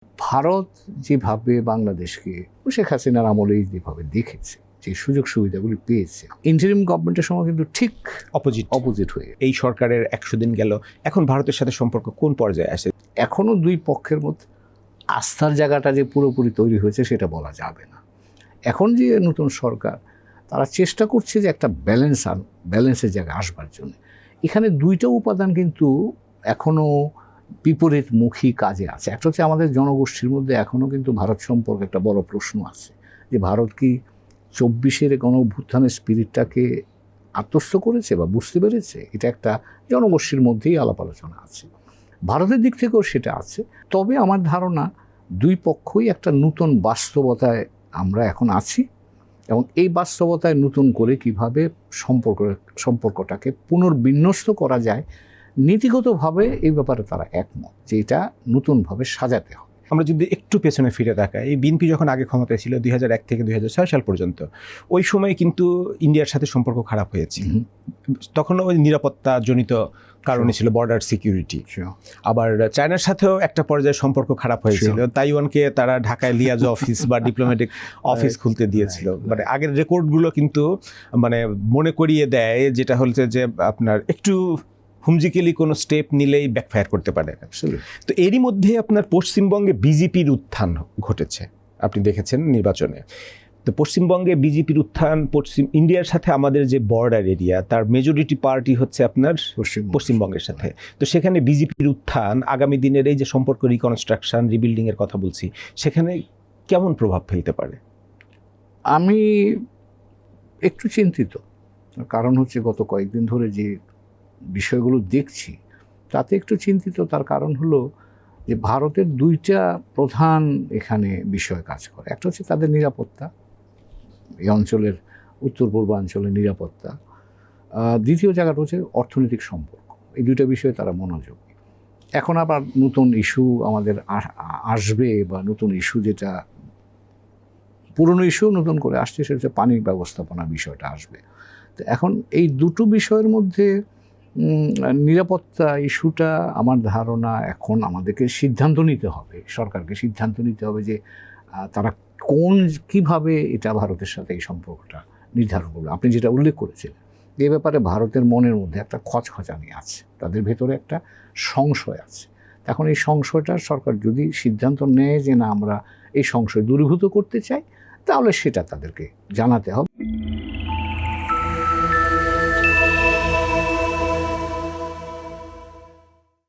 ভারত যেভাবে বাংলাদেশকে শেখ হাসিনার আমলেই যেভাবে দেখেছে, যে সুযোগ সুবিধাগুলি পেয়েছে, ইন্টারিম গভর্নমেন্টের সময় কিন্তু ঠিক অপোজিট হয়ে এই সরকারের 100 দিন গেল, এখন ভারতের সাথে সম্পর্ক কোন পর্যায়ে আসে? এখনো দুই পক্ষের মধ্যে আস্থার জায়গাটা যে পুরোপুরি তৈরি হয়েছে সেটা বলা যাবে না। এখন যে নতুন সরকার, তারা চেষ্টা করছে যে একটা ব্যালেন্সের জায়গায় আসবার জন্য। এখানে দুইটা উপাদান কিন্তু এখনও বিপরীতমুখী কাজে আছে। একটা হচ্ছে আমাদের জনগোষ্ঠীর মধ্যে এখনও কিন্তু ভারত সম্পর্কে একটা বড় প্রশ্ন আছে, যে ভারত কি 24-এর গণঅভ্যুত্থানের স্পিরিটটাকে আত্মস্থ করেছে বা বুঝতে পেরেছে, এটা একটা জনগোষ্ঠীর মধ্যেই আলাপ আলোচনা আছে। ভারতের দিক থেকেও সেটা আছে। তবে আমার ধারণা দুই পক্ষই একটা নতুন বাস্তবতায় আমরা এখন আছি, এবং এই বাস্তবতায় নতুন করে কিভাবে সম্পর্কটাকে পুনর্বিন্যস্ত করা যায়, নীতিগতভাবে এই ব্যাপারে তারা একমত যে এটা নতুনভাবে সাজাতে হবে। আমরা যদি একটু পেছনে ফিরে তাকাই, এই বিএনপি যখন আগে ক্ষমতায় ছিল 2001 থেকে 2006 সাল পর্যন্ত, ওই সময় কিন্তু ইন্ডিয়ার সাথে সম্পর্ক খারাপ হয়েছে। তখনও ওই নিরাপত্তাজনিত কারণে ছিল, বর্ডার সিকিউরিটি। আবার চায়নার সাথেও একটা পর্যায়ে সম্পর্ক খারাপ হয়েছিল। তাইওয়ানকে তারা ঢাকায় লিয়াজো অফিস বা ডিপ্লোম্যাটিক অফিস খুলতে দিয়েছিল। মানে আগের রেকর্ডগুলো কিন্তু মানে মনে করিয়ে দেয়, যেটা হচ্ছে যে আপনার একটু হুমজিকেলি কোনো স্টেপ নিলেই ব্যাকফায়ার করতে পারে। তো এরই মধ্যে আপনার পশ্চিমবঙ্গে বিজেপির উত্থান ঘটেছে, আপনি দেখেছেন নির্বাচনে। তো পশ্চিমবঙ্গে বিজেপির উত্থান, ইন্ডিয়ার সাথে আমাদের যে বর্ডার এরিয়া, তার মেজরিটি পার্টি হচ্ছে আপনার পশ্চিমবঙ্গের সাথে। তো সেখানে বিজেপির উত্থান আগামী দিনের এই যে সম্পর্ক রিকনস্ট্রাকশন, রিবিল্ডিংয়ের কথা বলছি, সেখানে কেমন প্রভাব ফেলতে পারে? আমি একটু চিন্তিত। কারণ হচ্ছে গত কয়েকদিন ধরে যে বিষয়গুলো দেখছি তাতে একটু চিন্তিত। তার কারণ হলো যে ভারতের দুইটা প্রধান এখানে বিষয় কাজ করে। একটা হচ্ছে তাদের নিরাপত্তা, এই অঞ্চলের উত্তর পূর্বাঞ্চলের নিরাপত্তা। দ্বিতীয় জায়গাটা হচ্ছে অর্থনৈতিক সম্পর্ক। এই দুইটা বিষয়ে তারা মনোযোগী। এখন আবার নতুন ইস্যু আমাদের আসবে, বা নতুন ইস্যু যেটা পুরনো ইস্যু নতুন করে আসছে, সেটা হচ্ছে পানি ব্যবস্থাপনা বিষয়টা আসবে। তো এখন এই দুটো বিষয়ের মধ্যে নিরাপত্তা ইস্যুটা আমার ধারণা এখন আমাদেরকে সিদ্ধান্ত নিতে হবে, সরকারকে সিদ্ধান্ত নিতে হবে যে তারা কিভাবে এটা ভারতের সাথে এই সম্পর্কটা নির্ধারণ করবে। আপনি যেটা উল্লেখ করেছিলেন, এ ব্যাপারে ভারতের মনের মধ্যে একটা খচখচানি আছে, তাদের ভেতরে একটা সংশয় আছে। এখন এই সংশয়টা সরকার যদি সিদ্ধান্ত নেয় যে না, আমরা এই সংশয় দূরীভূত করতে চাই, তাহলে সেটা তাদেরকে জানাতে হবে।